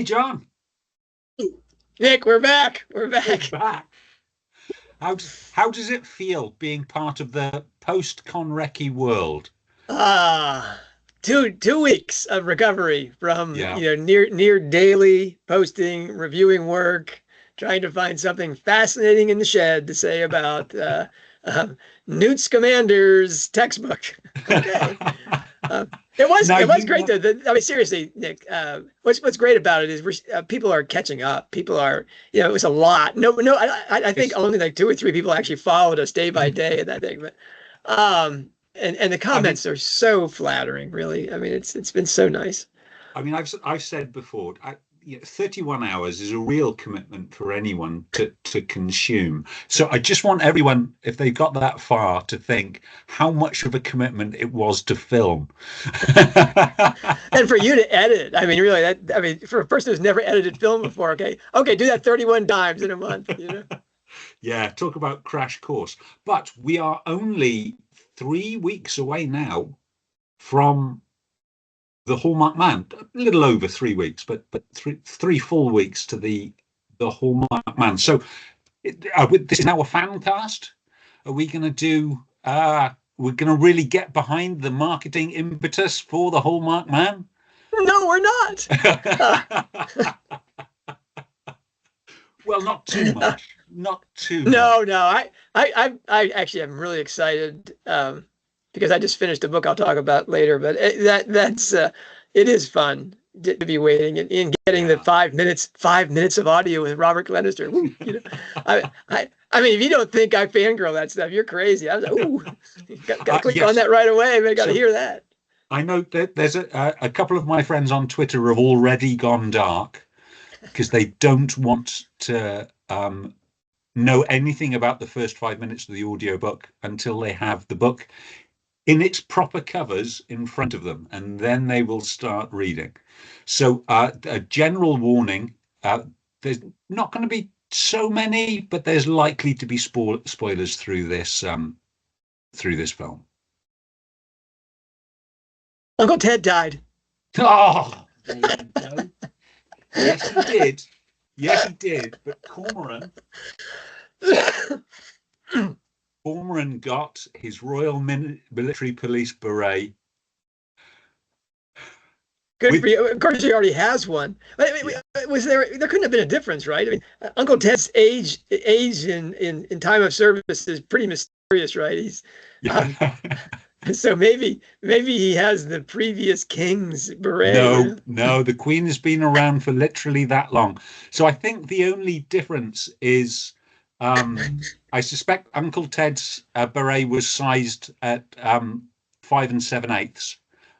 John. Nick, we're back. We're We're back. back. How does it feel being part of the post-Conrecki world? Ah, two weeks of recovery from Yeah. near daily posting, reviewing work, trying to find something fascinating in the shed to say about uh, Newt Scamander's textbook. Okay. Uh, it was Now it was you great know, though. I mean, seriously, Nick. What's great about it is people are catching up. People are, it was a lot. No, I think it's, only like two or three people actually followed us day by day in that thing. But and the I mean, comments are so flattering. Really, I mean, it's been so nice. I've said before, 31 hours is a real commitment for anyone to consume. So I just want everyone, if they've got that far, to think how much of a commitment it was to film. And for you to edit, I mean, really, for a person who's never edited film before, okay, do that 31 times in a month. Yeah, talk about crash course. But we are only 3 weeks away now from the Hallmark Man. A little over 3 weeks, but three full weeks to the Hallmark Man. So this is now a fan cast. Are we going to do? We're going to really get behind the marketing impetus for the Hallmark Man. No, we're not. Well, not too much. Not too much. No. I actually am really excited because I just finished a book I'll talk about later. But it is fun to be waiting and getting the Yeah. 5 minutes of audio with Robert Glenister. I mean, if you don't think I fangirl that stuff, you're crazy. I was like, ooh, got to click on Yes. that right away. I got to So hear that. I know that there's a couple of my friends on Twitter have already gone dark because they don't want to know anything about the first 5 minutes of the audiobook until they have the book in its proper covers in front of them, and then they will start reading. So a general warning, there's not going to be so many, but there's likely to be spoilers through this film. Uncle Ted died. Oh, there you go. Yes, he did. Yes, he did. But Cormoran got his Royal Military Police beret. Good for With you. Of course, he already has one. Yeah, Was there? There couldn't have been a difference, right? I mean, Uncle Ted's age in time of service is pretty mysterious, right? He's um, yeah. so maybe he has the previous king's beret. No, the Queen has been around for literally that long. So I think the only difference is, I suspect Uncle Ted's beret was sized at 5 7/8,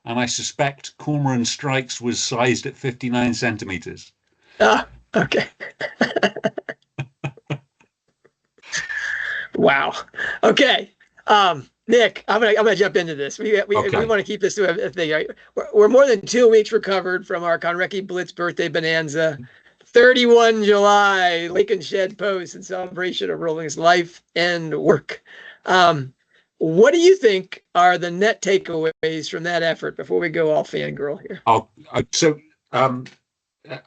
and I suspect Cormoran Strike's was sized at 59 centimeters. Ah, okay. Wow. Okay. Nick, I'm gonna jump into this. We Okay. want to keep this to a thing. Right? We're more than 2 weeks recovered from our Conrecki Blitz birthday bonanza. 31 July, Lake and Shed Post in celebration of Rowling's life and work. Um, what do you think are the net takeaways from that effort before we go all fangirl here? So um,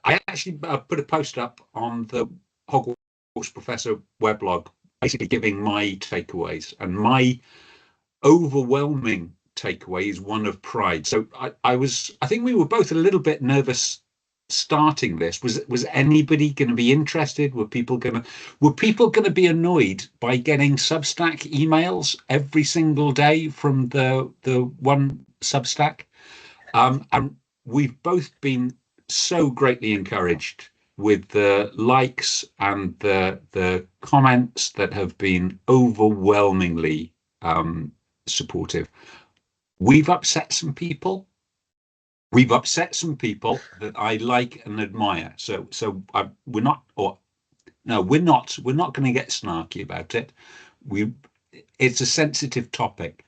I actually put a post up on the Hogwarts Professor weblog, basically giving my takeaways, and my overwhelming takeaway is one of pride. So I think we were both a little bit nervous starting this. Was anybody going to be interested? Were people going to be annoyed by getting Substack emails every single day from the one Substack? And we've both been so greatly encouraged with the likes and the comments that have been overwhelmingly supportive. We've upset some people. We've upset some people that I like and admire. We're not, or no, we're not. We're not going to get snarky about it. We, it's a sensitive topic,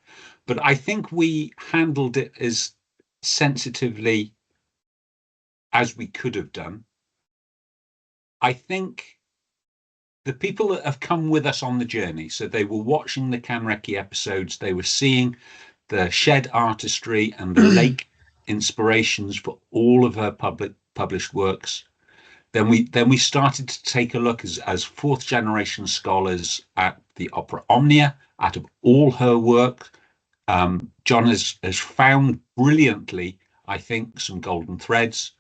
but I think we handled it as sensitively as we could have done. I think the people that have come with us on the journey, so they were watching the Canrecki episodes, they were seeing the shed artistry and the lake inspirations for all of her published works. Then we started to take a look as fourth generation scholars at the opera Omnia, out of all her work. John has found brilliantly, I think, some golden threads.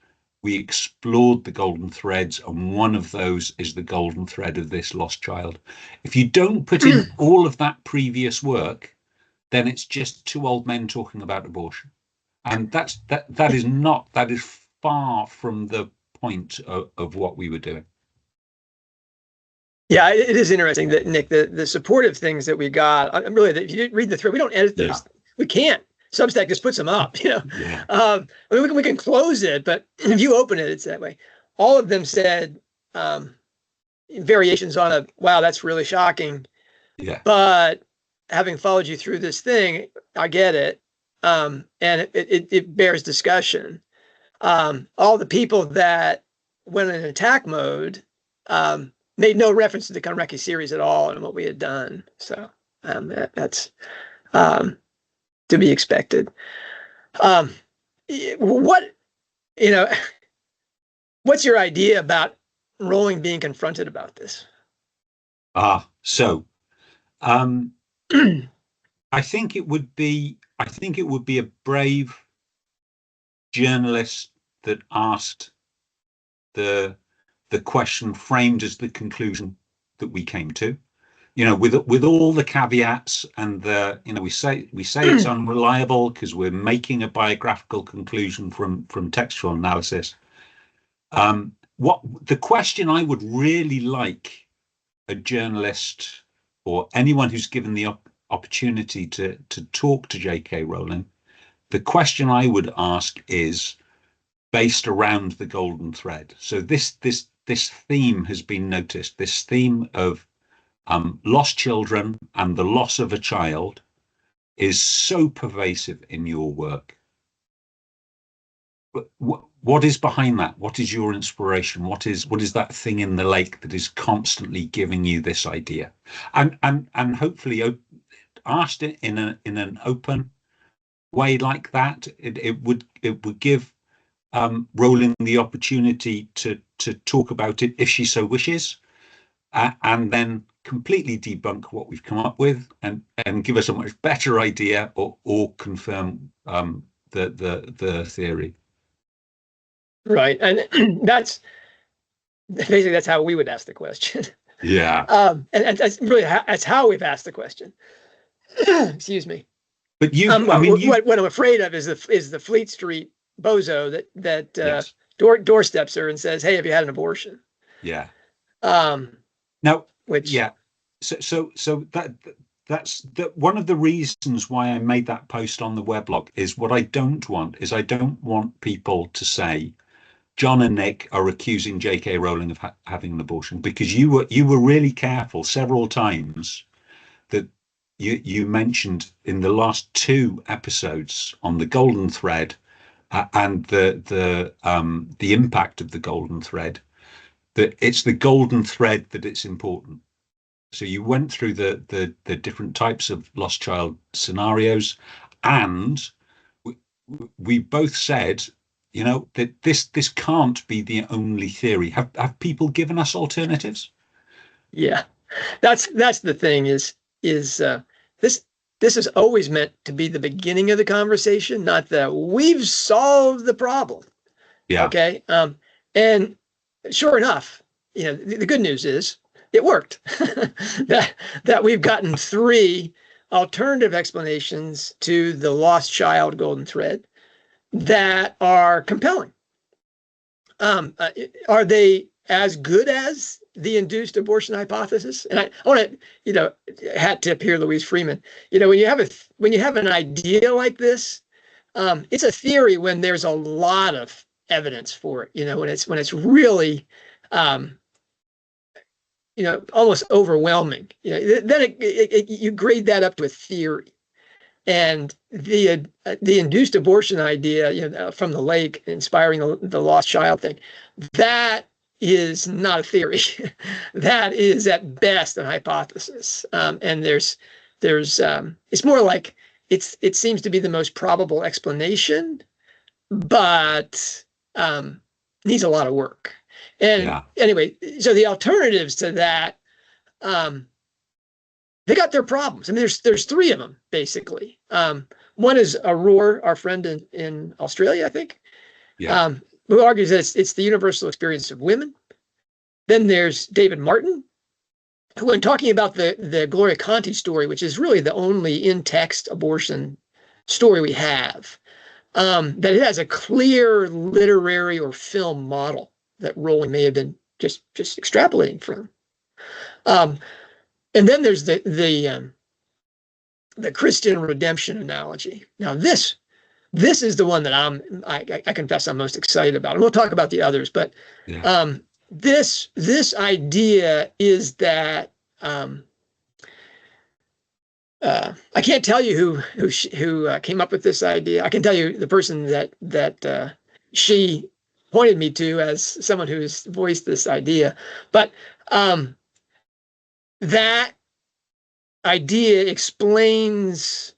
We explored the golden threads, and one of those is the golden thread of this lost child. If you don't put in all of that previous work, then it's just two old men talking about abortion. And that is far from the point of what we were doing. Yeah, it is interesting that, Nick, the supportive things that we got, I'm really, if you didn't read the thread, we don't edit those. Yeah. We can't. Substack just puts them up, Yeah. I mean, we can close it, but if you open it, it's that way. All of them said variations on wow, that's really shocking. Yeah. But having followed you through this thing, I get it. And it bears discussion. All the people that went in attack mode made no reference to the Konreki series at all and what we had done. So that's to be expected. What's your idea about Rowling being confronted about this? So I think it would be a brave journalist that asked the question framed as the conclusion that we came to, with all the caveats and we say it's unreliable because we're making a biographical conclusion from textual analysis. What the question I would really like a journalist or anyone who's given the opportunity to talk to J.K. Rowling, the question I would ask is based around the golden thread. So this theme has been noticed, this theme of lost children and the loss of a child is so pervasive in your work. But what is behind that? What is your inspiration? What is that thing in the lake that is constantly giving you this idea? And hopefully asked it in an open way like that, it would give Rowling the opportunity to talk about it if she so wishes, and then completely debunk what we've come up with and give us a much better idea or confirm the theory. Right, and that's how we would ask the question. Yeah. And that's really that's how we've asked the question. Excuse me. But what I'm afraid of is the Fleet Street bozo that yes. doorsteps her and says, "Hey, have you had an abortion?" Yeah. Now, which yeah. So that's one of the reasons why I made that post on the weblog is what I don't want people to say John and Nick are accusing J.K. Rowling of having an abortion, because you were really careful several times that you mentioned in the last two episodes on the golden thread and the impact of the golden thread, that it's the golden thread that it's important. So you went through the different types of lost child scenarios, and we both said, that this can't be the only theory. Have people given us alternatives? Yeah, that's the thing is this is always meant to be the beginning of the conversation, not that we've solved the problem. Yeah. Okay. And sure enough, the good news is it worked. that we've gotten 3 alternative explanations to the lost child golden thread that are compelling. Are they as good as the induced abortion hypothesis? And I want to, hat tip here, Louise Freeman. When you have an idea like this, it's a theory when there's a lot of evidence for it. When it's really, almost overwhelming. Then you grade that up to a theory. And the induced abortion idea, from the lake, inspiring the lost child thing, that is not a theory. That is at best a hypothesis. And there's it's more like it seems to be the most probable explanation, but needs a lot of work. And Yeah. anyway, so the alternatives to that, they got their problems. I mean, there's three of them basically. One is Aurora, our friend in Australia, I think, Yeah. who argues that it's the universal experience of women. Then there's David Martin, who, when talking about the Gloria Conti story, which is really the only in-text abortion story we have, that it has a clear literary or film model that Rowling may have been just extrapolating from. And then there's the Christian redemption analogy. Now this is the one that I confess I'm most excited about. And we'll talk about the others, but Yeah. this idea is that I can't tell you who came up with this idea. I can tell you the person that she pointed me to as someone who's voiced this idea, but that idea explains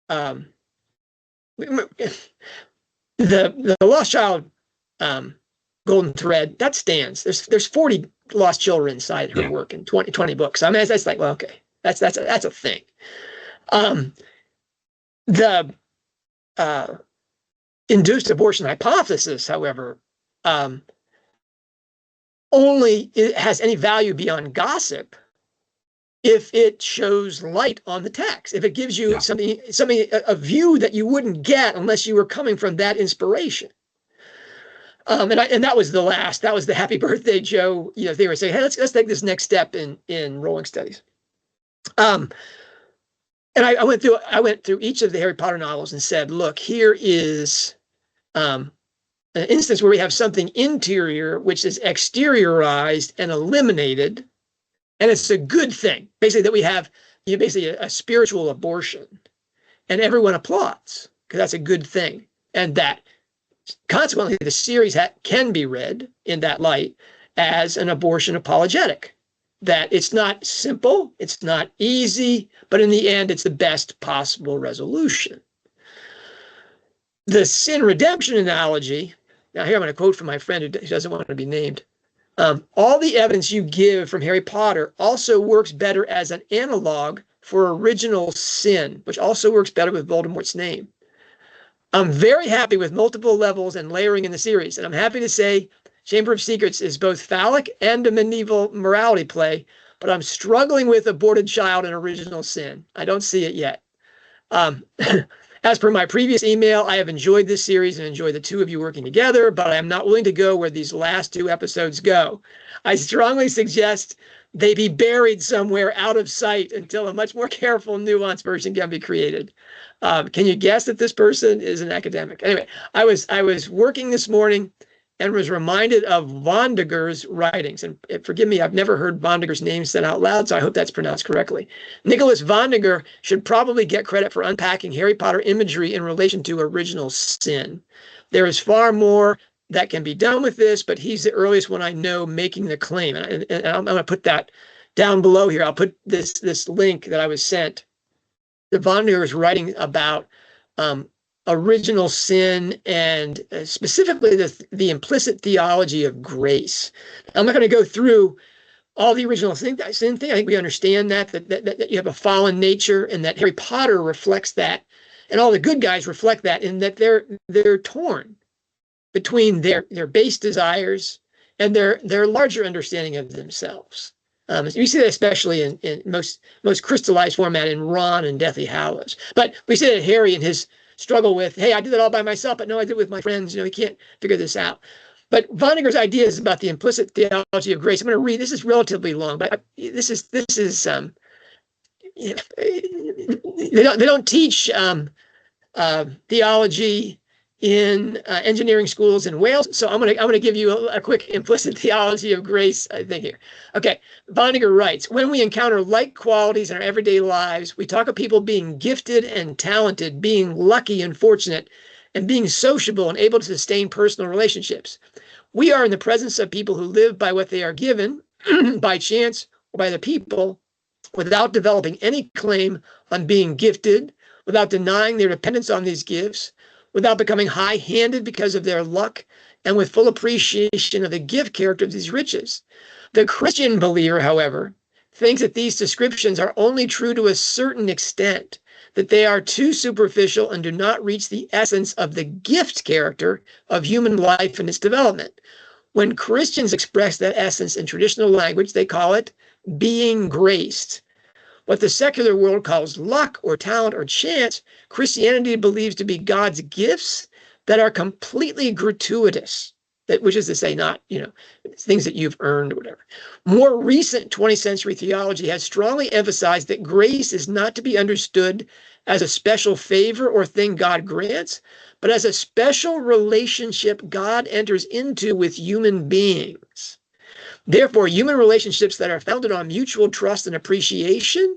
the Lost Child golden thread that stands. There's 40 lost children inside her work in 20 books. I mean, that's like, well, okay, that's a thing. The induced abortion hypothesis, however, only it has any value beyond gossip if it shows light on the text, if it gives you something, a view that you wouldn't get unless you were coming from that inspiration. And that was the happy birthday, Joe. You know, they were saying, hey, let's take this next step in Rowling studies. And I went through each of the Harry Potter novels and said, look, here is an instance where we have something interior which is exteriorized and eliminated. And it's a good thing, basically, that we have basically a spiritual abortion, and everyone applauds because that's a good thing, and that consequently the series can be read in that light as an abortion apologetic. That it's not simple, it's not easy, but in the end, it's the best possible resolution. The sin redemption analogy. Now, here I'm going to quote from my friend who doesn't want to be named. All the evidence you give from Harry Potter also works better as an analog for original sin, which also works better with Voldemort's name. I'm very happy with multiple levels and layering in the series, and I'm happy to say Chamber of Secrets is both phallic and a medieval morality play, but I'm struggling with aborted child and original sin. I don't see it yet. As per my previous email, I have enjoyed this series and enjoy the two of you working together, but I am not willing to go where these last two episodes go. I strongly suggest they be buried somewhere out of sight until a much more careful, nuanced version can be created. Can you guess that this person is an academic? Anyway, I was working this morning and was reminded of Vonneguer's writings. And forgive me, I've never heard Vonneguer's name said out loud, so I hope that's pronounced correctly. Nicholas Vonneguer should probably get credit for unpacking Harry Potter imagery in relation to original sin. There is far more that can be done with this, but he's the earliest one I know making the claim. And I'm going to put that down below here. I'll put this link that I was sent. The Vonneguer is writing about original sin and specifically the implicit theology of grace. I'm not going to go through all the original sin thing. I think we understand that you have a fallen nature and that Harry Potter reflects that, and all the good guys reflect that in that they're torn between their base desires and their larger understanding of themselves. You see that especially in most crystallized format in Ron and Deathly Hallows. But we see that Harry and his struggle with, hey, I did it all by myself, but no, I did it with my friends. You know, he can't figure this out. But Vonneguer's idea is about the implicit theology of grace. I'm going to read. This is relatively long, but this is you know, they don't teach theology in engineering schools in Wales. So I'm gonna give you a quick implicit theology of grace, I think here. Okay, Vonneguer writes, when we encounter like qualities in our everyday lives, we talk of people being gifted and talented, being lucky and fortunate, and being sociable and able to sustain personal relationships. We are in the presence of people who live by what they are given by chance or by the people without developing any claim on being gifted, without denying their dependence on these gifts, without becoming high-handed because of their luck, and with full appreciation of the gift character of these riches. The Christian believer, however, thinks that these descriptions are only true to a certain extent, that they are too superficial and do not reach the essence of the gift character of human life and its development. When Christians express that essence in traditional language, they call it being graced. What the secular world calls luck or talent or chance, Christianity believes to be God's gifts that are completely gratuitous, which is to say, not, things that you've earned or whatever. More recent 20th century theology has strongly emphasized that grace is not to be understood as a special favor or thing God grants, but as a special relationship God enters into with human beings. Therefore, human relationships that are founded on mutual trust and appreciation,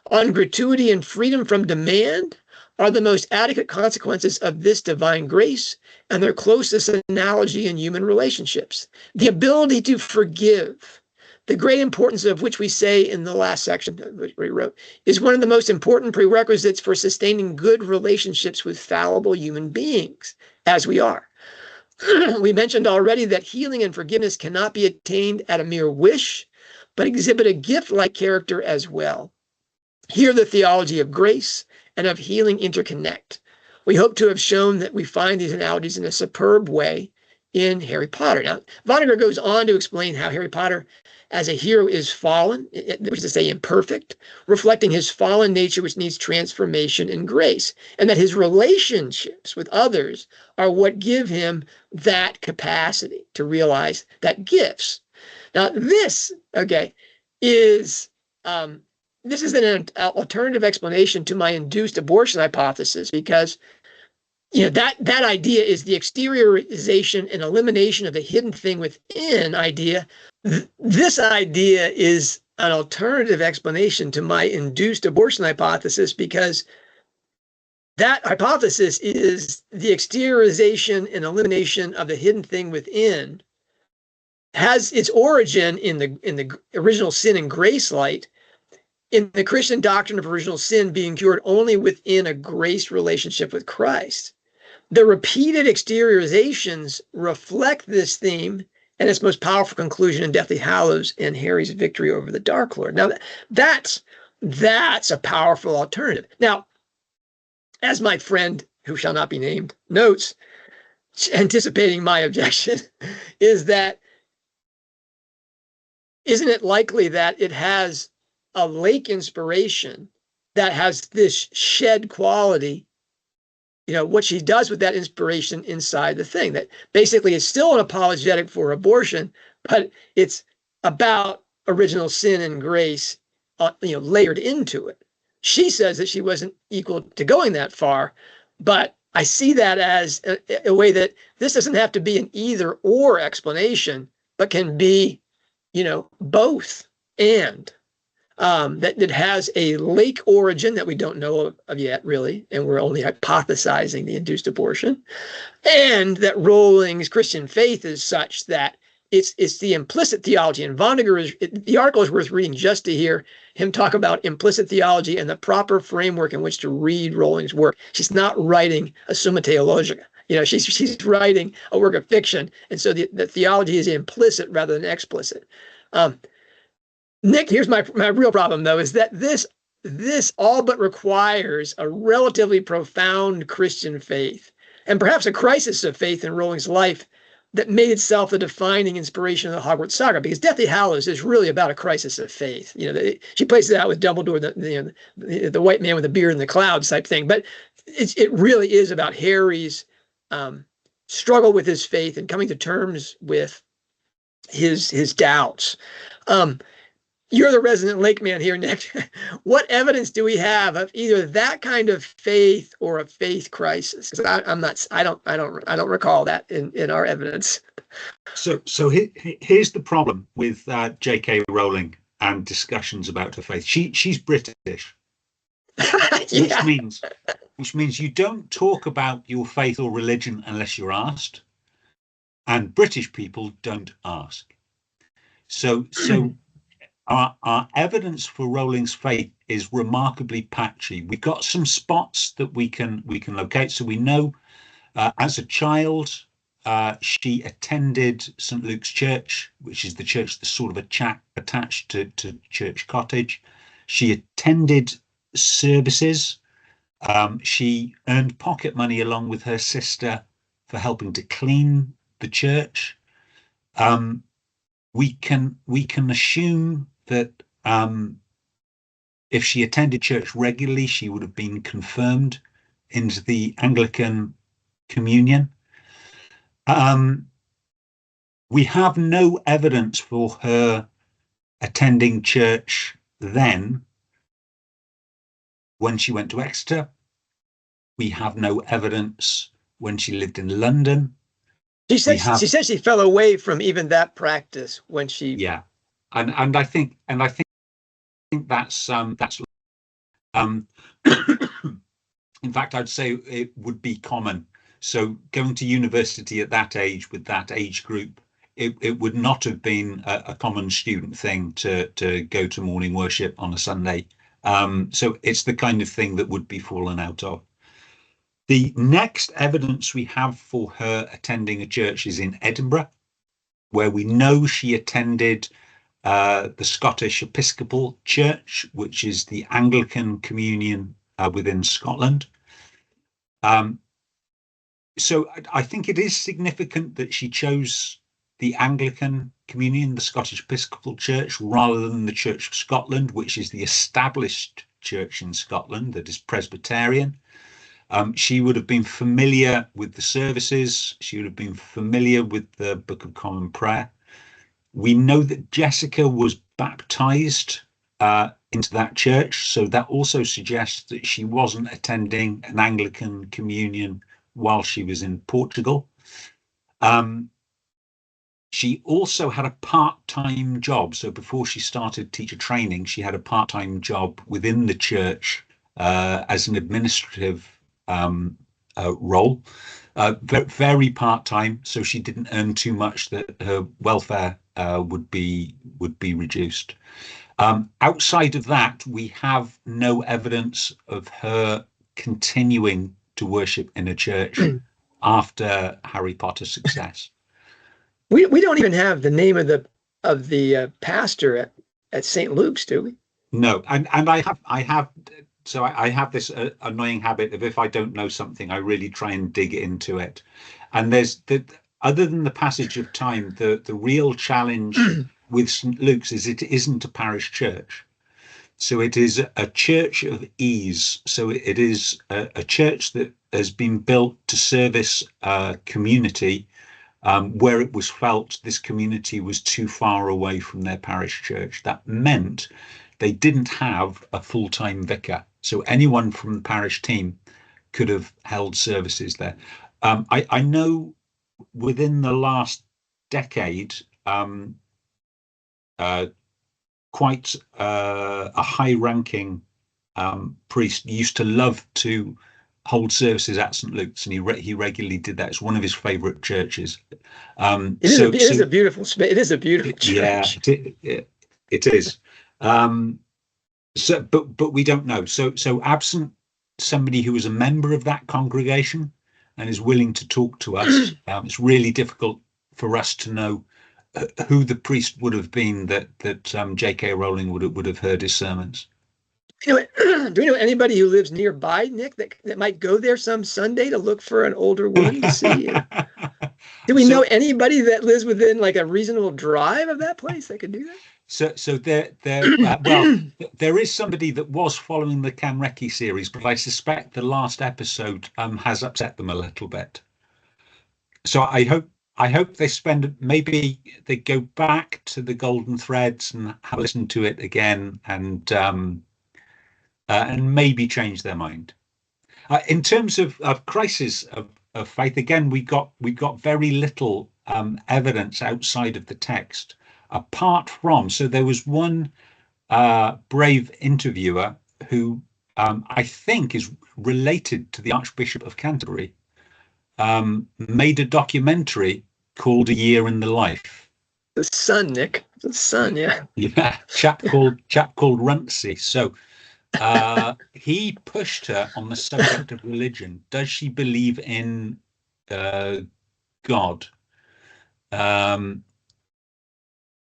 on gratuity and freedom from demand, are the most adequate consequences of this divine grace and their closest analogy in human relationships. The ability to forgive, the great importance of which we say in the last section that we wrote, is one of the most important prerequisites for sustaining good relationships with fallible human beings, as we are. We mentioned already that healing and forgiveness cannot be attained at a mere wish, but exhibit a gift-like character as well. Here the theology of grace and of healing interconnect. We hope to have shown that we find these analogies in a superb way in Harry Potter. Now, Vonnegut goes on to explain how Harry Potter as a hero is fallen, which is to say imperfect, reflecting his fallen nature which needs transformation and grace, and that his relationships with others are what give him that capacity to realize that gifts. Now, this, is this is an alternative explanation to my induced abortion hypothesis, because that idea is the exteriorization and elimination of the hidden thing within idea. This idea is an alternative explanation to my induced abortion hypothesis, because that hypothesis is the exteriorization and elimination of the hidden thing within, has its origin in the original sin and grace light, in the Christian doctrine of original sin being cured only within a grace relationship with Christ. The repeated exteriorizations reflect this theme and its most powerful conclusion in Deathly Hallows and Harry's victory over the Dark Lord. Now, that's a powerful alternative. Now, as my friend, who shall not be named, notes, anticipating my objection, is that isn't it likely that it has a lake inspiration that has this shed quality, what she does with that inspiration inside the thing, that basically is still an apologetic for abortion, but it's about original sin and grace, layered into it. She says that she wasn't equal to going that far, but I see that as a way that this doesn't have to be an either or explanation, but can be, both and. That it has a lake origin that we don't know of yet, really, and we're only hypothesizing the induced abortion, and that Rowling's Christian faith is such that it's the implicit theology. And Vonnegut, the article is worth reading just to hear him talk about implicit theology and the proper framework in which to read Rowling's work. She's not writing a Summa Theologica. She's writing a work of fiction, and so the theology is implicit rather than explicit. Nick, here's my real problem, though, is that this all but requires a relatively profound Christian faith, and perhaps a crisis of faith in Rowling's life that made itself the defining inspiration of the Hogwarts saga, because Deathly Hallows is really about a crisis of faith. She plays it out with Dumbledore, the white man with the beard in the clouds type thing, but it really is about Harry's struggle with his faith and coming to terms with his doubts. You're the resident lake man here, Nick. What evidence do we have of either that kind of faith or a faith crisis? Because I don't recall that in our evidence. So here's the problem with J.K. Rowling and discussions about her faith. She's British, Yeah. which means you don't talk about your faith or religion unless you're asked, and British people don't ask. So our evidence for Rowling's faith is remarkably patchy. We've got some spots that we can locate. So we know as a child, She attended St. Luke's Church, which is the church that's sort of attached to Church Cottage. She attended services. She earned pocket money along with her sister for helping to clean the church. We can assume that if she attended church regularly, she would have been confirmed into the Anglican communion. We have no evidence for her attending church then when she went to Exeter. We have no evidence when she lived in London. She said she fell away from even that practice when she. Yeah, and I think that's in fact, I'd say it would be common. So going to university at that age with that age group, it would not have been a common student thing to go to morning worship on a Sunday. So it's the kind of thing that would be fallen out of. The next evidence we have for her attending a church is in Edinburgh, where we know she attended the Scottish Episcopal Church, which is the Anglican communion within Scotland. So I think it is significant that she chose the Anglican communion, the Scottish Episcopal Church, rather than the Church of Scotland, which is the established church in Scotland that is Presbyterian. She would have been familiar with the services. She would have been familiar with the Book of Common Prayer. We know that Jessica was baptized into that church, so that also suggests that she wasn't attending an Anglican communion while she was in Portugal. She also had a part-time job. So before she started teacher training, she had a part-time job within the church as an administrative role, very part-time. So she didn't earn too much that her welfare would be reduced. Outside of that, we have no evidence of her continuing to worship in a church after Harry Potter's success. We don't even have the name of the pastor at St. Luke's, do we? No, and I have this annoying habit of, if I don't know something, I really try and dig into it. And there's other than the passage of time, the real challenge with St. Luke's is it isn't a parish church. So it is a church of ease. So it is a church that has been built to service a community where it was felt this community was too far away from their parish church. That meant they didn't have a full-time vicar. So anyone from the parish team could have held services there. I know within the last decade, quite a high-ranking priest used to love to hold services at St. Luke's, and he regularly did that. It's one of his favourite churches. It is a beautiful space. It is a beautiful church. Yeah, it is. So, but we don't know. So absent somebody who is a member of that congregation and is willing to talk to us, it's really difficult for us to know who the priest would have been that J.K. Rowling would have heard his sermons. Do we know anybody who lives nearby, Nick, that might go there some Sunday to look for an older woman to see? Do we know anybody that lives within like a reasonable drive of that place that could do that? So there is somebody that was following the Canrecchi series, but I suspect the last episode has upset them a little bit. So I hope they maybe they go back to the Golden Threads and have a listen to it again and maybe change their mind. In terms of crisis of faith, again, we got very little evidence outside of the text, apart from, so there was one brave interviewer who I think is related to the Archbishop of Canterbury, made a documentary called A Year in the Life. The Sun, Nick. The Sun, yeah. Yeah, chap called Runtsey. So he pushed her on the subject of religion. Does she believe in God,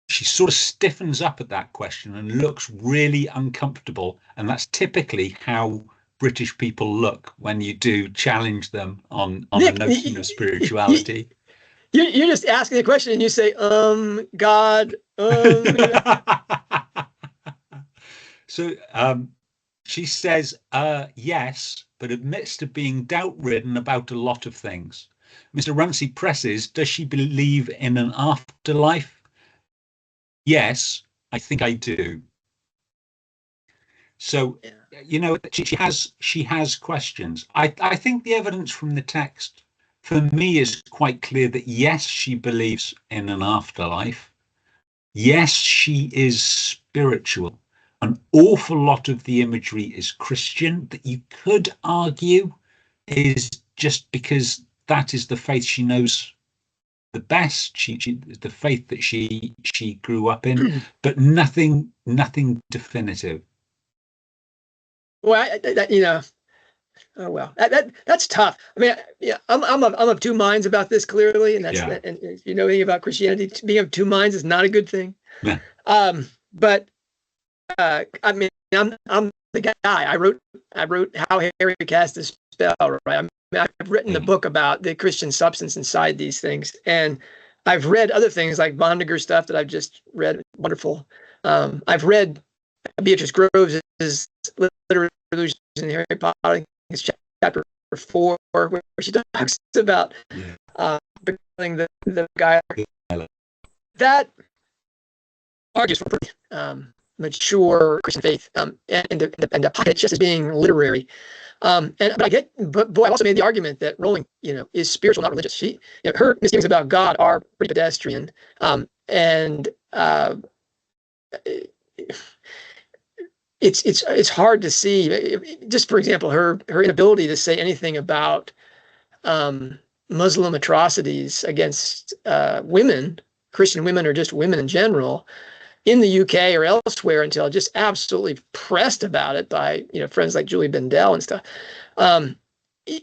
she sort of stiffens up at that question and looks really uncomfortable. And that's typically how British people look when you do challenge them on the Nick, notion of spirituality. you're just asking the question and you say, God, So she says, yes, but admits to being doubt-ridden about a lot of things. Mr. Runcie presses, does she believe in an afterlife? Yes, I think I do. So, you know, she has questions. I think the evidence from the text for me is quite clear that yes, she believes in an afterlife. Yes, she is spiritual. An awful lot of the imagery is Christian that you could argue is just because that is the faith she knows the best. The faith that she grew up in, but nothing definitive. well, you know, oh well, that's tough. I mean, yeah, I'm of two minds about this clearly, and that's and if you know anything about Christianity, being of two minds is not a good thing. Yeah. But I mean, I'm the guy. I wrote How Harry Cast His Spell. Right. I've written the book about the Christian substance inside these things, and I've read other things like Vonnegut stuff that I've just read. Wonderful. I've read Beatrice Groves' Literary Illusions in Harry Potter. It's chapter 4, where she talks about becoming the guy that argues for mature Christian faith and the pocket just as being literary. But boy, I also made the argument that Rowling, you know, is spiritual, not religious. She, you know, her misgivings about God are pretty pedestrian, and it's hard to see. Just for example, her inability to say anything about Muslim atrocities against women, Christian women, or just women in general, in the UK or elsewhere until just absolutely pressed about it by, you know, friends like Julie Bendel and stuff. You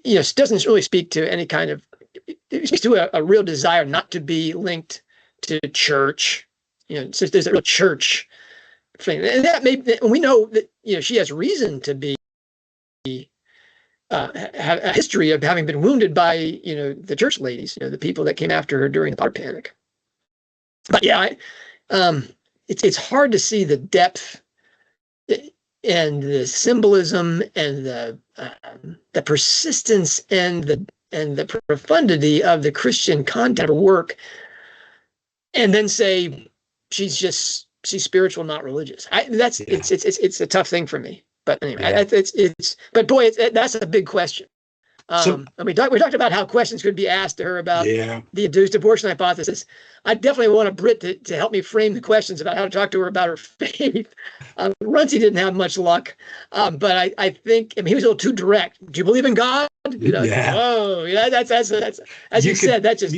know, doesn't really speak to any kind of, it speaks to a real desire not to be linked to church. You know, so there's a real church thing, and that we know that, you know, she has reason to be have a history of having been wounded by, you know, the church ladies, you know, the people that came after her during the Potter Panic. But yeah, it's hard to see the depth and the symbolism and the persistence and the profundity of the Christian content of her work, and then say she's spiritual, not religious. It's a tough thing for me. But anyway, but boy, that's a big question. And we talked about how questions could be asked to her about the induced abortion hypothesis. I definitely want a Brit to help me frame the questions about how to talk to her about her faith. Runcie didn't have much luck, but I think, I mean, he was a little too direct. Do you believe in God? You know, whoa, yeah, that's as you said, that just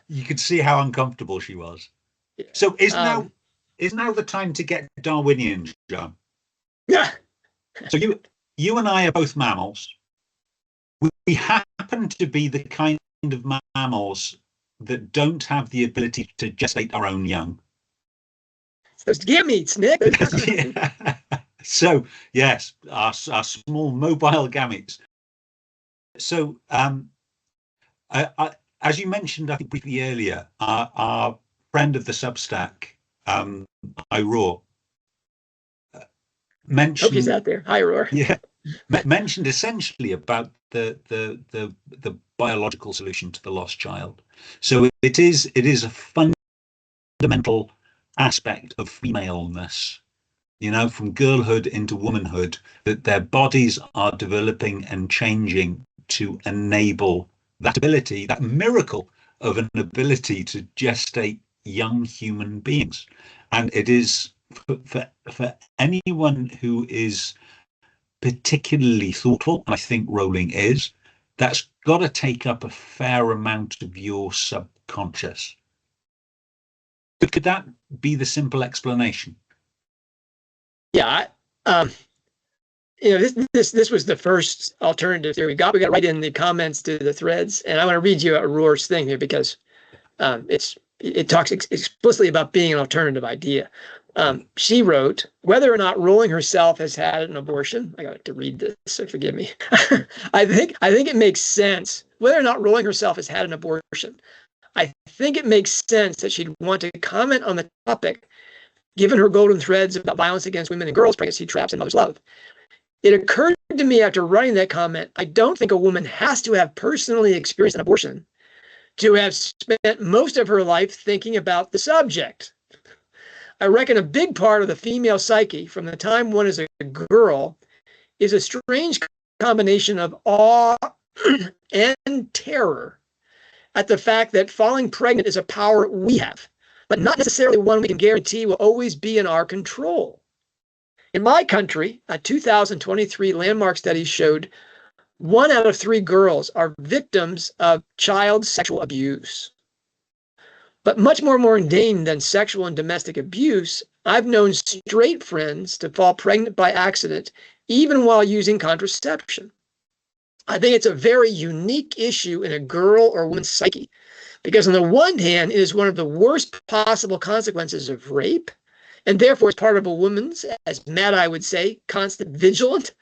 you could see how uncomfortable she was. Yeah. So is now the time to get Darwinian, John? Yeah. So you and I are both mammals. We happen to be the kind of mammals that don't have the ability to gestate our own young. Those gametes, Nick. Yeah. So yes, our small mobile gametes. So as you mentioned, I think briefly earlier, our friend of the Substack, Iroar, mentioned. Hope he's out there. Hi, Roar. Yeah. Mentioned essentially about the biological solution to the lost child. So it is a fundamental aspect of femaleness, you know, from girlhood into womanhood, that their bodies are developing and changing to enable that ability, that miracle of an ability to gestate young human beings. And it is for anyone who is particularly thoughtful, and I think Rowling is, that's got to take up a fair amount of your subconscious. But could that be the simple explanation? Yeah, this was the first alternative theory we got. We got right in the comments to the threads, and I want to read you Aurore's thing here because it talks explicitly about being an alternative idea. She wrote, whether or not Rowling herself has had an abortion, I got to read this, so forgive me. I think it makes sense. Whether or not Rowling herself has had an abortion, I think it makes sense that she'd want to comment on the topic, given her golden threads about violence against women and girls, pregnancy traps, and mother's love. It occurred to me after writing that comment, I don't think a woman has to have personally experienced an abortion to have spent most of her life thinking about the subject. I reckon a big part of the female psyche from the time one is a girl is a strange combination of awe and terror at the fact that falling pregnant is a power we have, but not necessarily one we can guarantee will always be in our control. In my country, a 2023 landmark study showed 1 out of 3 girls are victims of child sexual abuse. But much more mundane than sexual and domestic abuse, I've known straight friends to fall pregnant by accident, even while using contraception. I think it's a very unique issue in a girl or woman's psyche, because on the one hand, it is one of the worst possible consequences of rape, and therefore it's part of a woman's, as Matt I would say, constant vigilance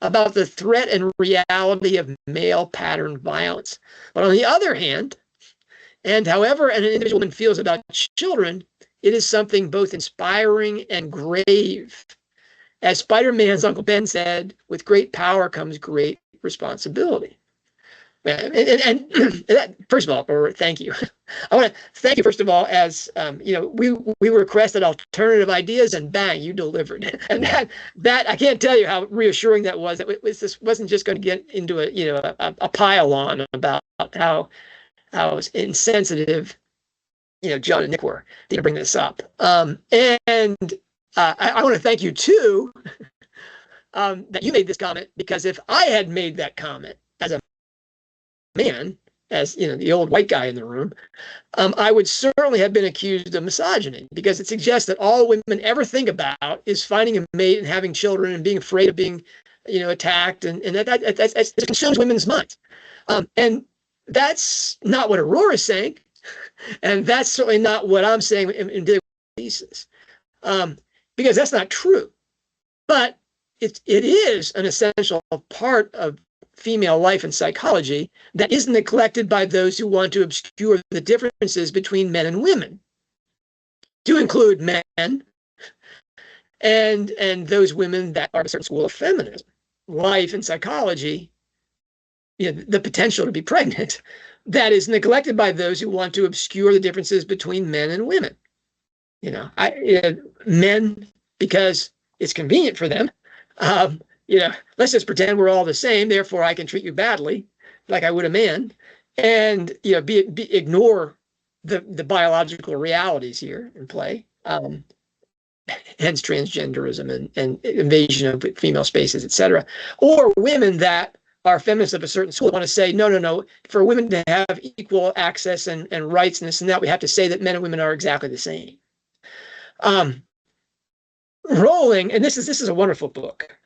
about the threat and reality of male pattern violence. But on the other hand, and however an individual woman feels about children, it is something both inspiring and grave. As Spider-Man's Uncle Ben said, with great power comes great responsibility. And first of all, or thank you. I want to thank you, first of all, as we requested alternative ideas, and bang, you delivered. And that I can't tell you how reassuring that was. This wasn't just going to get into a pile on about how insensitive John and Nick were to bring this up. I want to thank you too that you made this comment, because if I had made that comment as a man, as the old white guy in the room, I would certainly have been accused of misogyny, because it suggests that all women ever think about is finding a mate and having children and being afraid of being attacked, and that consumes women's minds. And that's not what Aurora is saying, and that's certainly not what I'm saying in dealing with thesis, because that's not true. But it is an essential part of female life and psychology that is neglected by those who want to obscure the differences between men and women, to include men and those women that are of a certain school of feminism. Life and psychology, the potential to be pregnant, that is neglected by those who want to obscure the differences between men and women. Men, because it's convenient for them. Let's just pretend we're all the same, therefore I can treat you badly, like I would a man, and ignore the biological realities here in play. Hence transgenderism and invasion of female spaces, etc. Or women that are feminists of a certain school want to say, no, for women to have equal access and rights and this and that, we have to say that men and women are exactly the same. Rowling, and this is a wonderful book.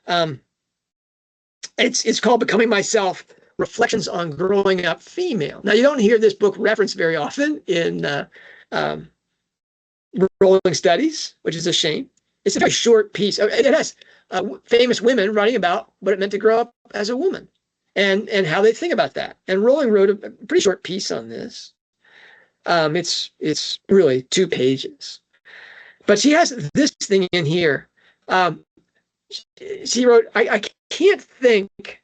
It's called Becoming Myself, Reflections on Growing Up Female. Now, you don't hear this book referenced very often in Rowling studies, which is a shame. It's a very short piece. It has famous women writing about what it meant to grow up as a woman and how they think about that. And Rowling wrote a pretty short piece on this. It's really 2 pages. But she has this thing in here. She wrote, I can't think.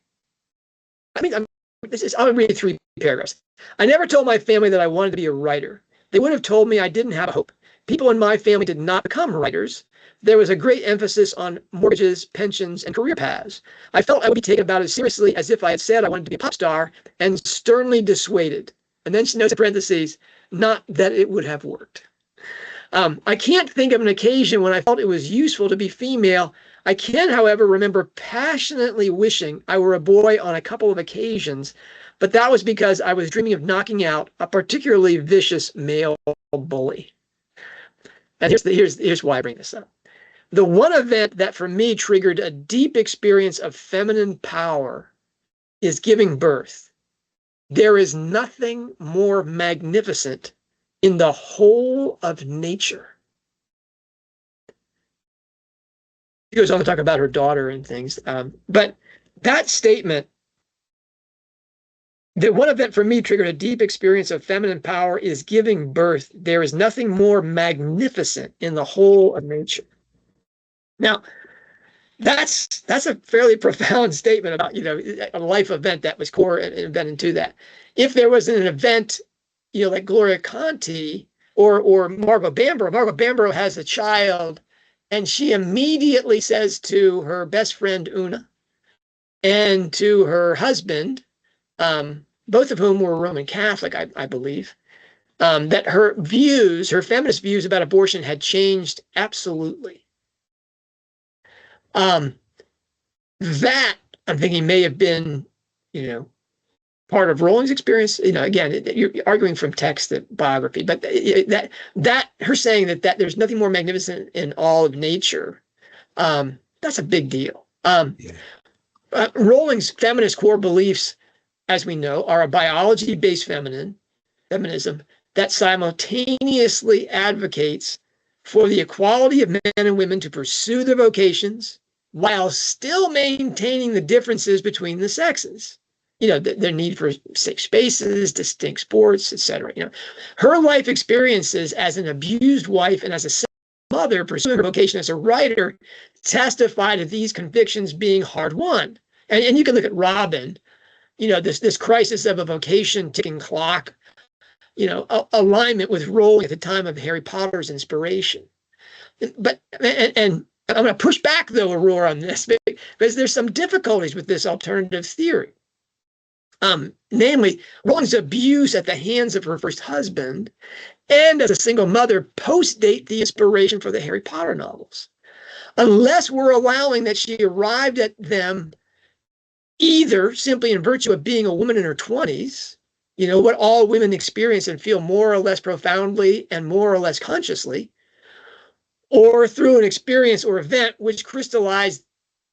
I'll read 3 paragraphs. I never told my family that I wanted to be a writer. They would have told me I didn't have a hope. People in my family did not become writers. There was a great emphasis on mortgages, pensions, and career paths. I felt I would be taken about as seriously as if I had said I wanted to be a pop star, and sternly dissuaded. And then she notes in parentheses, not that it would have worked. I can't think of an occasion when I felt it was useful to be female. I can, however, remember passionately wishing I were a boy on a couple of occasions, but that was because I was dreaming of knocking out a particularly vicious male bully. And here's why I bring this up. The one event that for me triggered a deep experience of feminine power is giving birth. There is nothing more magnificent in the whole of nature. She goes on to talk about her daughter and things. But that statement, the one event for me triggered a deep experience of feminine power is giving birth. There is nothing more magnificent in the whole of nature. Now, that's a fairly profound statement about, a life event that was core and embedded into that. If there was an event, like Gloria Conti or Margot Bamborough has a child, and she immediately says to her best friend Una and to her husband, both of whom were Roman Catholic, I believe, that her feminist views about abortion had changed absolutely. That I'm thinking may have been, part of Rowling's experience. Again, you're arguing from text to biography, but that her saying that there's nothing more magnificent in all of nature, that's a big deal. Rowling's feminist core beliefs, as we know, are a biology-based feminism that simultaneously advocates for the equality of men and women to pursue their vocations while still maintaining the differences between the sexes. Their need for safe spaces, distinct sports, etc. Her life experiences as an abused wife and as a mother pursuing her vocation as a writer testify to these convictions being hard won. And you can look at Robin, this crisis of a vocation ticking clock, alignment with Rowling at the time of Harry Potter's inspiration. But and I'm going to push back, though, Aurora, on this, because there's some difficulties with this alternative theory. Namely, Rowling's abuse at the hands of her first husband and as a single mother post-date the inspiration for the Harry Potter novels. Unless we're allowing that she arrived at them either simply in virtue of being a woman in her 20s, what all women experience and feel more or less profoundly and more or less consciously, or through an experience or event which crystallized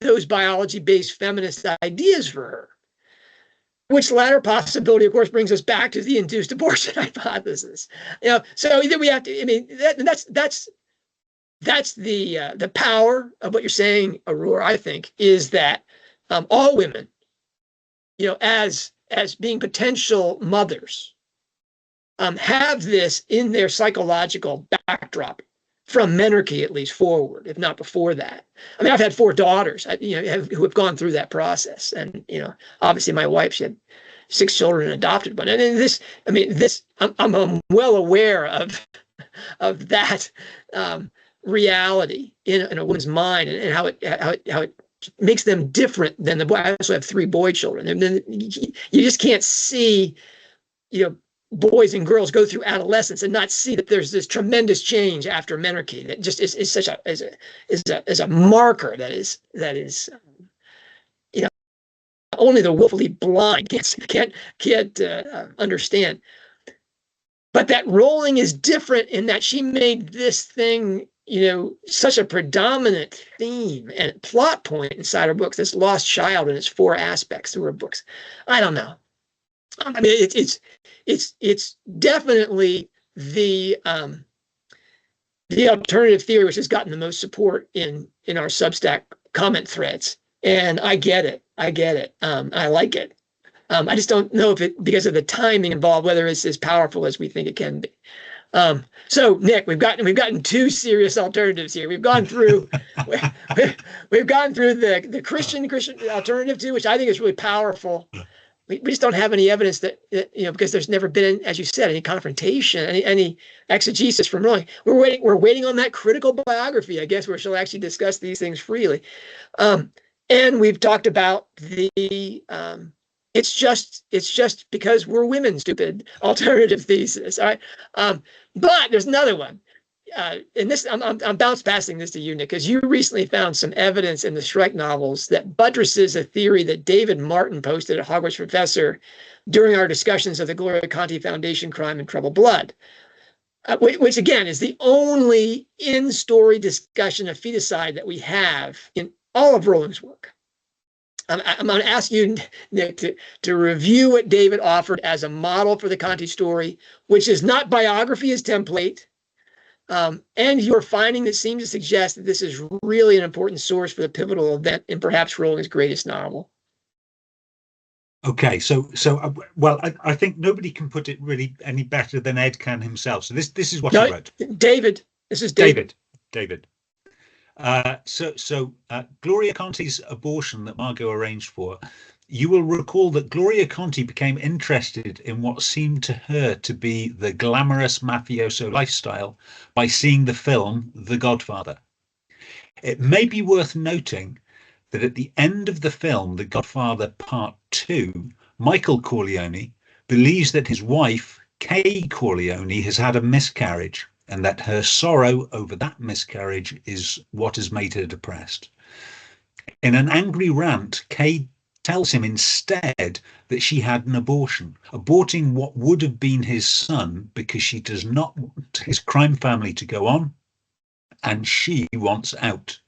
those biology-based feminist ideas for her. Which latter possibility, of course, brings us back to the induced abortion hypothesis. So either we have to. That's the power of what you're saying, Aurora. I think is that all women, as being potential mothers, have this in their psychological backdrop from menarche at least forward, if not before that. I've had 4 daughters, who have gone through that process, and obviously my wife, she had 6 children and adopted one, and I'm well aware of that reality in a woman's mind and how it makes them different than the boy. I also have 3 boy children, and then you just can't see, boys and girls go through adolescence and not see that there's this tremendous change after menarche that just is such a marker that is only the willfully blind can't understand. But that Rowling is different in that she made this thing such a predominant theme and plot point inside her books, this lost child and its 4 aspects through her books. I don't know. It's definitely the alternative theory which has gotten the most support in our Substack comment threads, and I get it. I like it. I just don't know if it, because of the timing involved, whether it's as powerful as we think it can be. So Nick, we've gotten 2 serious alternatives here. We've gone through we've gone through the Christian alternative too, which I think is really powerful. We just don't have any evidence that because there's never been, as you said, any confrontation, any exegesis from Rowling. We're waiting on that critical biography, I guess, where she'll actually discuss these things freely. And we've talked about the it's just because we're women, stupid alternative thesis. All right. But there's another one. And this, I'm bounce passing this to you, Nick, because you recently found some evidence in the Shrek novels that buttresses a theory that David Martin posted at Hogwarts Professor during our discussions of the Gloria Conti Foundation crime and Troubled Blood. which again is the only in-story discussion of feticide that we have in all of Rowling's work. I'm going to ask you, Nick, to review what David offered as a model for the Conti story, which is not biography as template, and your finding that seems to suggest that this is really an important source for the pivotal event in perhaps Rowling's greatest novel. Okay, well, I think nobody can put it really any better than Ed can himself. So this is what he wrote. David, this is David. David. Gloria Conti's abortion that Margot arranged for. You will recall that Gloria Conti became interested in what seemed to her to be the glamorous mafioso lifestyle by seeing the film The Godfather. It may be worth noting that at the end of the film, The Godfather Part 2, Michael Corleone believes that his wife, Kay Corleone, has had a miscarriage, and that her sorrow over that miscarriage is what has made her depressed. In an angry rant, Kay tells him instead that she had an abortion, aborting what would have been his son because she does not want his crime family to go on, and she wants out.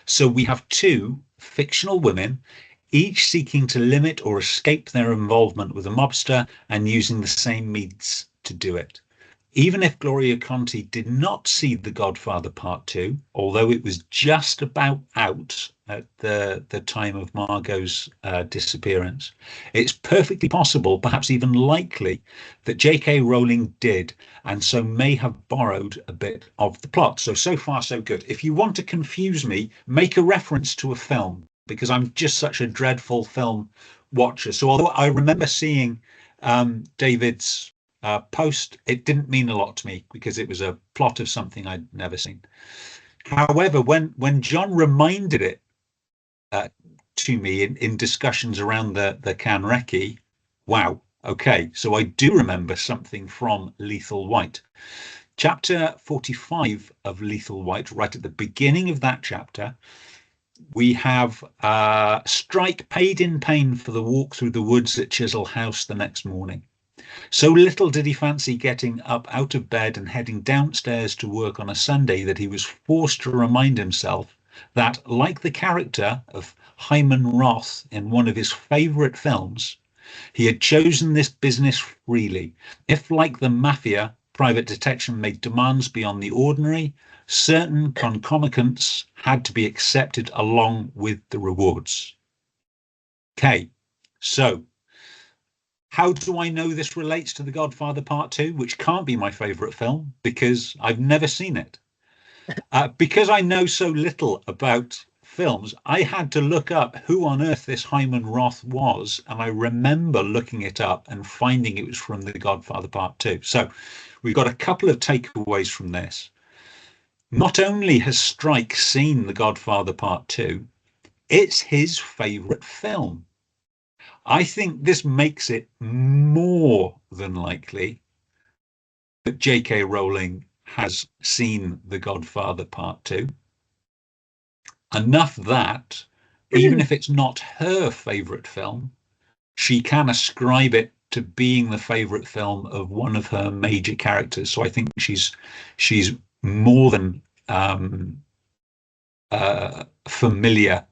So we have two fictional women, each seeking to limit or escape their involvement with a mobster and using the same means to do it. Even if Gloria Conti did not see The Godfather Part 2, although it was just about out at the time of Margot's disappearance, it's perfectly possible, perhaps even likely, that J.K. Rowling did, and so may have borrowed a bit of the plot. So far, so good. If you want to confuse me, make a reference to a film, because I'm just such a dreadful film watcher. So although I remember seeing David's post, it didn't mean a lot to me because it was a plot of something I'd never seen. However, when John reminded it to me in discussions around the Can Recce, wow, okay, so I do remember something from Lethal White. Chapter 45 of Lethal White, right at the beginning of that chapter, we have Strike paid in pain for the walk through the woods at Chisel House the next morning. So little did he fancy getting up out of bed and heading downstairs to work on a Sunday that he was forced to remind himself that, like the character of Hyman Roth in one of his favourite films, he had chosen this business freely. If, like the mafia, private detection made demands beyond the ordinary, certain concomitants had to be accepted along with the rewards. Okay, so how do I know this relates to The Godfather Part 2, which can't be my favourite film because I've never seen it? Because I know so little about films, I had to look up who on earth this Hyman Roth was, and I remember looking it up and finding it was from The Godfather Part 2. So we've got a couple of takeaways from this. Not only has Strike seen The Godfather Part 2, it's his favourite film. I think this makes it more than likely that J.K. Rowling has seen The Godfather Part 2. Enough that, even if it's not her favourite film, she can ascribe it to being the favourite film of one of her major characters. So I think she's more than familiar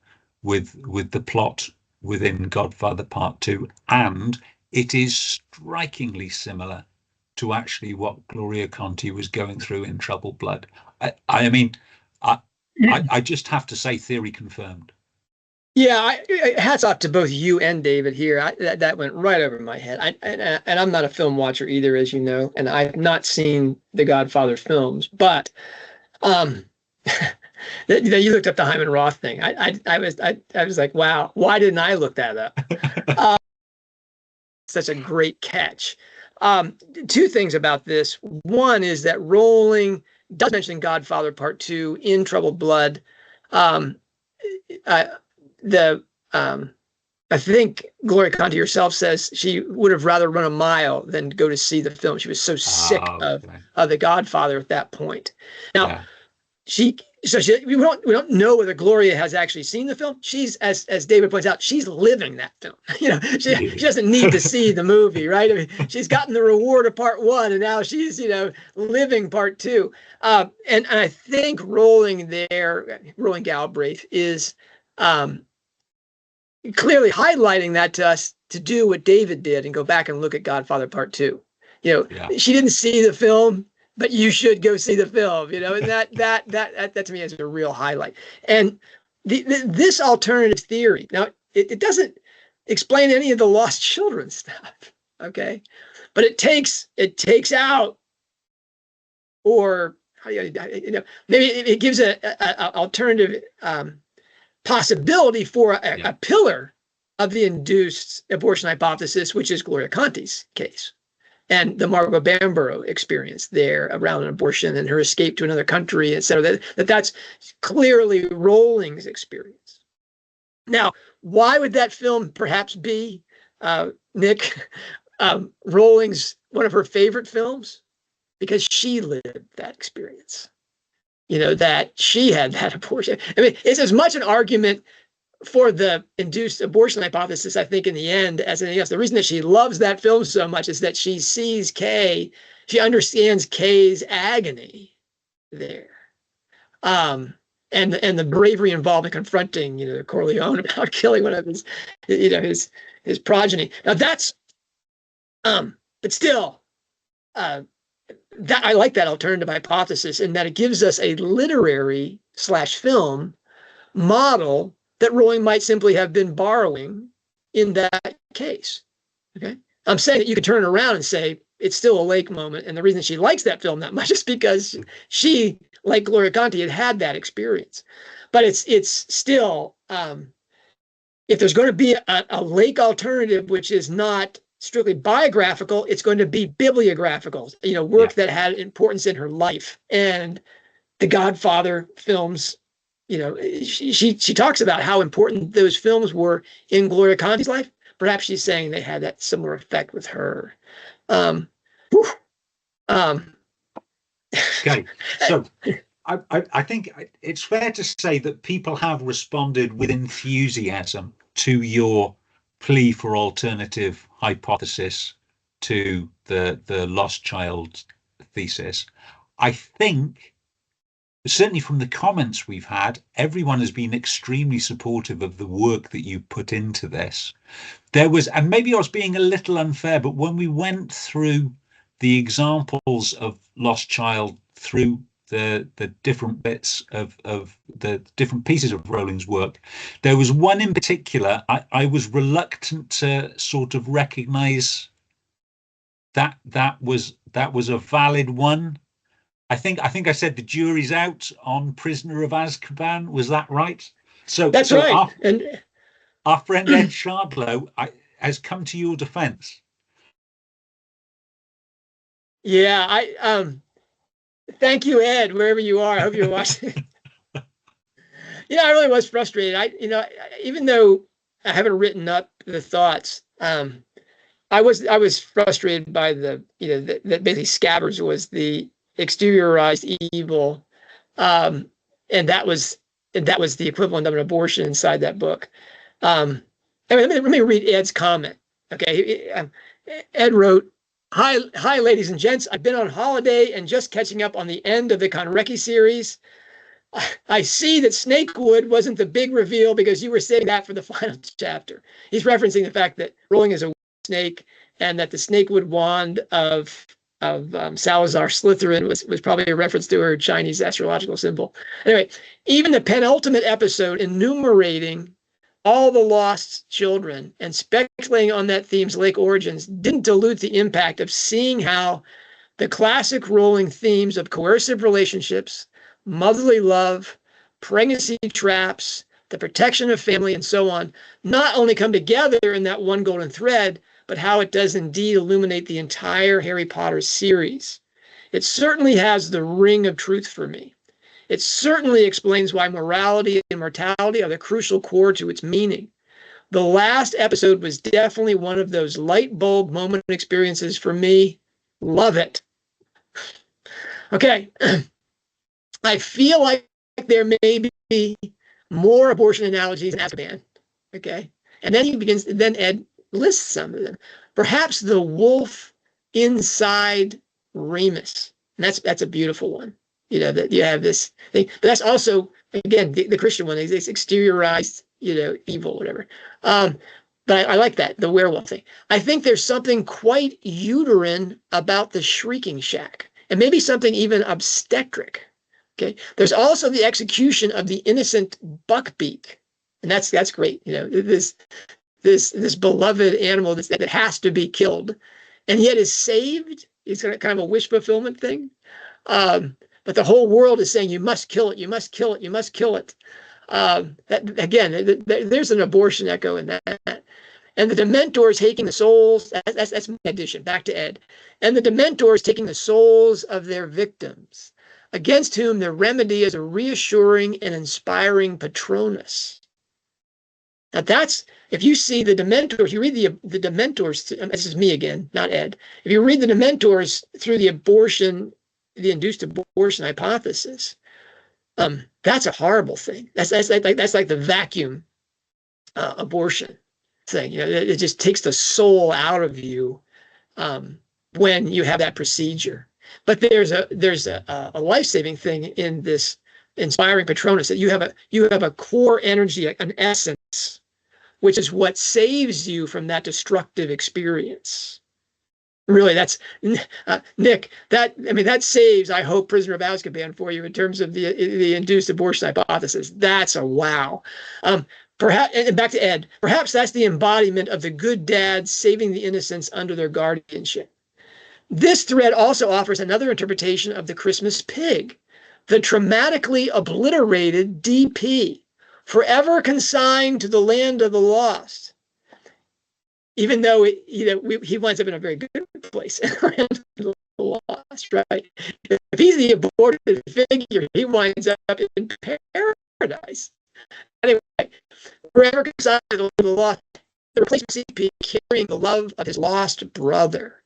with the plot within Godfather Part 2, and it is strikingly similar to actually what Gloria Conti was going through in Troubled Blood. I just have to say, theory confirmed. Yeah, hats off to both you and David here. That went right over my head. And I'm not a film watcher either, as you know, and I've not seen the Godfather films, but you looked up the Hyman Roth thing. I was like, wow, why didn't I look that up? Such a great catch. Two things about this. One is that Rowling does mention Godfather Part 2 in Troubled Blood. I think Gloria Conti herself says she would have rather run a mile than go to see the film. She was so sick of The Godfather at that point. Now, we don't know whether Gloria has actually seen the film. She's, as David points out, she's living that film. She doesn't need to see the movie, right? I mean, she's gotten the reward of part one, and now she's living part two. And I think Rowling Galbraith is clearly highlighting that to us to do what David did and go back and look at Godfather Part Two. She didn't see the film, but you should go see the film, and that to me is a real highlight. And this alternative theory, now it doesn't explain any of the lost children stuff, okay, but it takes out, or maybe it gives an alternative possibility for a pillar of the induced abortion hypothesis, which is Gloria Conti's case and the Margot Bamborough experience there around an abortion and her escape to another country, et cetera. That's clearly Rowling's experience. Now, why would that film perhaps be, Nick, Rowling's one of her favorite films? Because she lived that experience. That she had that abortion. I mean, it's as much an argument for the induced abortion hypothesis, I think, in the end, as anything else. The reason that she loves that film so much is that she sees Kay, she understands Kay's agony there. And the bravery involved in confronting, Corleone about killing one of his, his progeny. Now that's, but still, that I like that alternative hypothesis in that it gives us a literary/film model that Rowling might simply have been borrowing in that case. Okay, I'm saying that you could turn around and say it's still a Lake moment, and the reason she likes that film that much is because she, like Gloria Conti, had that experience. But it's still, if there's going to be a Lake alternative, which is not strictly biographical, it's going to be bibliographical, work that had importance in her life. And the Godfather films, she talks about how important those films were in Gloria Conti's life. Perhaps she's saying they had that similar effect with her. Okay, so I think it's fair to say that people have responded with enthusiasm to your plea for alternative hypothesis to the lost child thesis. I think, certainly from the comments we've had, everyone has been extremely supportive of the work that you put into this. There was, and maybe I was being a little unfair, but when we went through the examples of lost child through the different bits of the different pieces of Rowling's work, there was one in particular I was reluctant to sort of recognize that was a valid one. I think I said the jury's out on Prisoner of Azkaban. Was that right? That's right. Our friend Ed Shardlow has come to your defense. Yeah, thank you, Ed, wherever you are. I hope you're watching. I really was frustrated. Even though I haven't written up the thoughts, I was frustrated by that basically Scabbards was the exteriorized evil, and that was the equivalent of an abortion inside that book. Let me read Ed's comment. Okay, Ed wrote, Hi, ladies and gents. I've been on holiday and just catching up on the end of the Konreki series. I see that Snakewood wasn't the big reveal because you were saving that for the final chapter. He's referencing the fact that Rowling is a snake and that the Snakewood wand of Salazar Slytherin was probably a reference to her Chinese astrological symbol. Anyway, even the penultimate episode enumerating all the lost children and speculating on that theme's Lake origins didn't dilute the impact of seeing how the classic Rowling themes of coercive relationships, motherly love, pregnancy traps, the protection of family, and so on, not only come together in that one golden thread, but how it does indeed illuminate the entire Harry Potter series. It certainly has the ring of truth for me. It certainly explains why morality and mortality are the crucial core to its meaning. The last episode was definitely one of those light bulb moment experiences for me. Love it. Okay. I feel like there may be more abortion analogies in Azkaban. Okay. And then Ed lists some of them. Perhaps the wolf inside Remus. And that's a beautiful one. That you have this thing. But that's also, again, the Christian one, this exteriorized, evil, whatever. But I like that, the werewolf thing. I think there's something quite uterine about the shrieking shack, and maybe something even obstetric. Okay. There's also the execution of the innocent buckbeak. And that's great. This beloved animal that has to be killed, and yet is saved. It's kind of a wish fulfillment thing. But the whole world is saying, you must kill it, you must kill it, you must kill it. There's an abortion echo in that. And the Dementors taking the souls, that's my addition, back to Ed. And the Dementors taking the souls of their victims, against whom the remedy is a reassuring and inspiring Patronus. Now that's, if you see the Dementors, you read the Dementors, this is me again, not Ed. If you read the Dementors through the induced abortion hypothesis, that's a horrible thing. That's like the vacuum abortion thing. It just takes the soul out of you when you have that procedure. But there's a life-saving thing in this inspiring Patronus, that you have a core energy, an essence, which is what saves you from that destructive experience. Really, that's Nick. That saves, I hope, Prisoner of Azkaban for you in terms of the induced abortion hypothesis. That's a wow. Perhaps, and back to Ed. Perhaps that's the embodiment of the good dads saving the innocents under their guardianship. This thread also offers another interpretation of the Christmas pig, the traumatically obliterated DP, forever consigned to the land of the lost. Even though he winds up in a very good place, land of the lost, right? If he's the aborted figure, he winds up in paradise. Anyway, forever consigned to the land of the lost, the replacement CP carrying the love of his lost brother.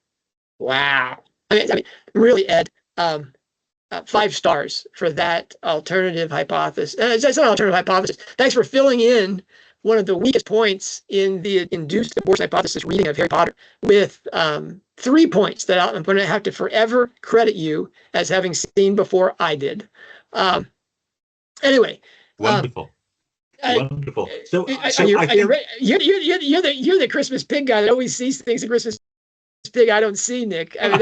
Wow. I mean, really, Ed, 5 stars for that alternative hypothesis. It's not an alternative hypothesis. Thanks for filling in one of the weakest points in the induced abortion hypothesis reading of Harry Potter with 3 points that I'm going to have to forever credit you as having seen before I did. Anyway. Wonderful. Wonderful. So you're the Christmas pig guy that always sees things in Christmas pig I don't see, Nick. I mean,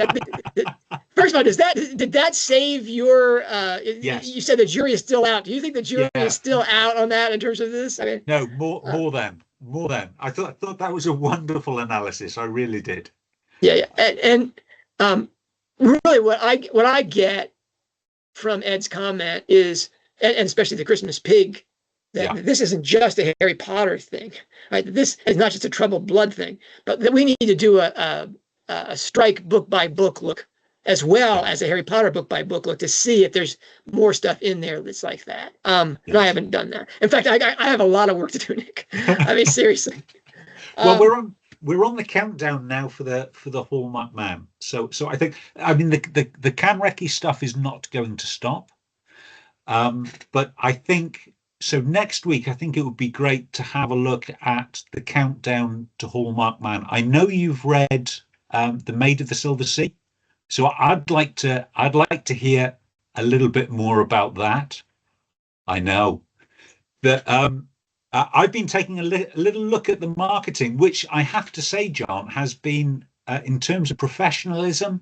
first of all, did that save your? Yes. You said the jury is still out. Do you think the jury is still out on that in terms of this? I mean, no, more than. I thought that was a wonderful analysis. I really did. Yeah. And really, what I get from Ed's comment is, and especially the Christmas pig, that this isn't just a Harry Potter thing, right? This is not just a troubled blood thing, but that we need to do a strike book by book look, as well as a Harry Potter book by book look, to see if there's more stuff in there that's like that. And I haven't done that. In fact, I have a lot of work to do, Nick. I mean, seriously. Well, we're on the countdown now for the Hallmark Man. So I think, I mean, the Canrecchi stuff is not going to stop. But I think so. Next week, I think it would be great to have a look at the countdown to Hallmark Man. I know you've read The Maid of the Silver Sea, so I'd like to hear a little bit more about that. I know that I've been taking a little look at the marketing, which I have to say, John, has been in terms of professionalism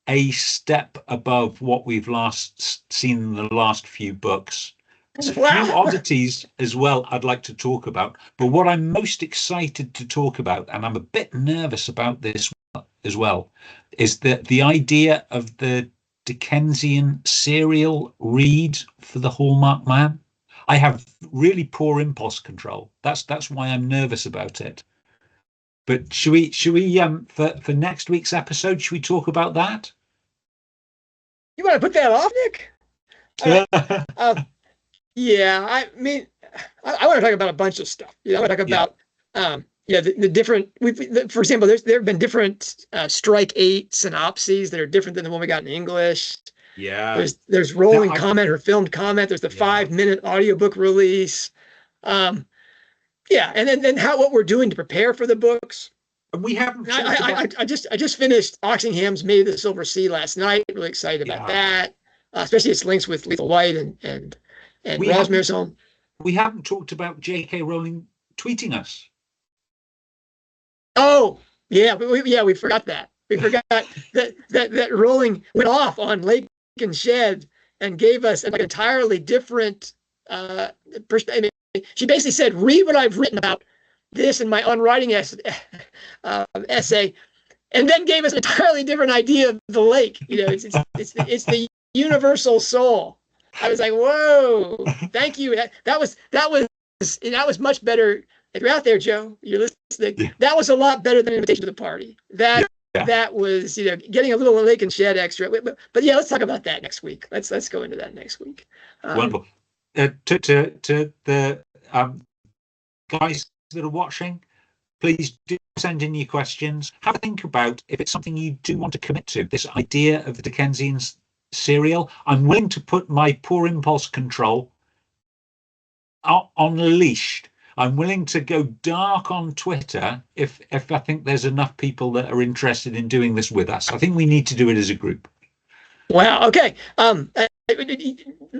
a step above what we've last seen in the last few books. There's a few oddities as well I'd like to talk about, but what I'm most excited to talk about, and I'm a bit nervous about this as well, is that the idea of the Dickensian serial read for the Hallmark Man. I have really poor impulse control. That's why I'm nervous about it. But should we for next week's episode, should we talk about that? You want to put that off, Nick? Yeah, I mean, I want to talk about a bunch of stuff. I want to talk about the different. For example, there have been different Strike 8 synopses that are different than the one we got in English. Yeah. There's rolling comment or filmed comment. There's the 5-minute audiobook release. Yeah, and then what we're doing to prepare for the books. And we haven't. I just finished Oxingham's Maid of the Silver Sea last night. Really excited about that, especially its links with Lethal White and Rosmare's Home. We haven't talked about J.K. Rowling tweeting us. Oh, yeah, we forgot that. We forgot that Rowling went off on Lake and Shed and gave us an entirely different perspective. She basically said, read what I've written about this in my unwriting essay, and then gave us an entirely different idea of the lake. It's the universal soul. I was like, whoa, thank you. That was much better. If you're out there, Joe, you're listening. Yeah. That was a lot better than an invitation to the party. That was, getting a little Lake and Shed extra. But yeah, let's talk about that next week. Let's go into that next week. Wonderful. To the guys that are watching, please do send in your questions. Have a think about if it's something you do want to commit to. This idea of the Dickensian serial. I'm willing to put my poor impulse control on leashed. I'm willing to go dark on Twitter if I think there's enough people that are interested in doing this with us. I think we need to do it as a group. Wow. Okay.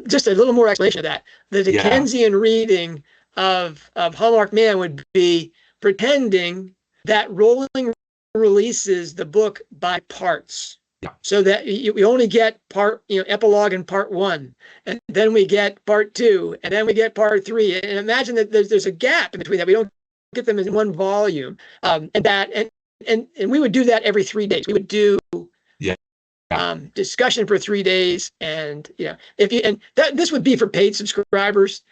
Just a little more explanation of that. The Dickensian reading of Hallmark Man would be pretending that Rowling releases the book by parts. Yeah. So that we only get epilogue in part 1, and then we get part 2, and then we get part 3. And imagine that there's a gap in between that. We don't get them in one volume. And we would do that every 3 days. We would do discussion for 3 days, and this would be for paid subscribers.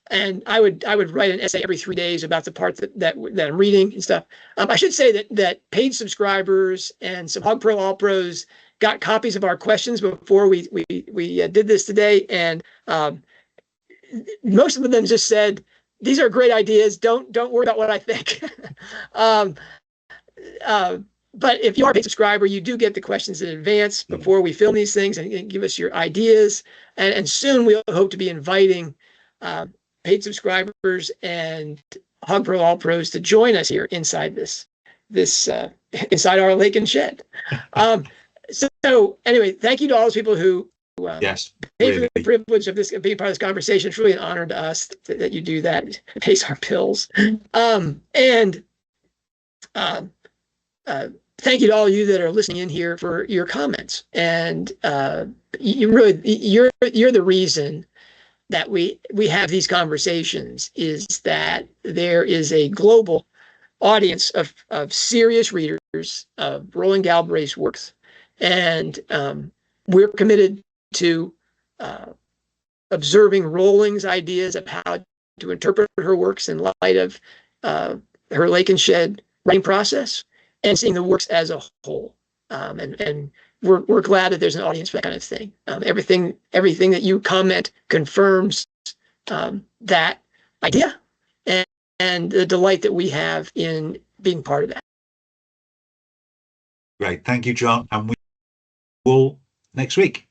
And I would write an essay every 3 days about the parts that I'm reading and stuff. I should say that paid subscribers and some Hog Pro All Pros got copies of our questions before we did this today, and most of them just said, "These are great ideas. Don't worry about what I think." But if you are a paid subscriber, you do get the questions in advance before we film these things, and give us your ideas. And soon we'll hope to be inviting paid subscribers and Hog Pro All Pros to join us here inside this inside our Lake and Shed. So anyway, thank you to all those people who paid for the privilege of being part of this conversation. It's really an honor to us that you do that. It pays our bills. Thank you to all of you that are listening in here for your comments. And you're the reason that we have these conversations, is that there is a global audience of serious readers of Rowling Galbraith's works. And we're committed to observing Rowling's ideas of how to interpret her works in light of her Lake and Shed writing process, and seeing the works as a whole. And we're glad that there's an audience for that kind of thing. Everything that you comment confirms that idea and the delight that we have in being part of that. Great. Thank you, John. And we will next week.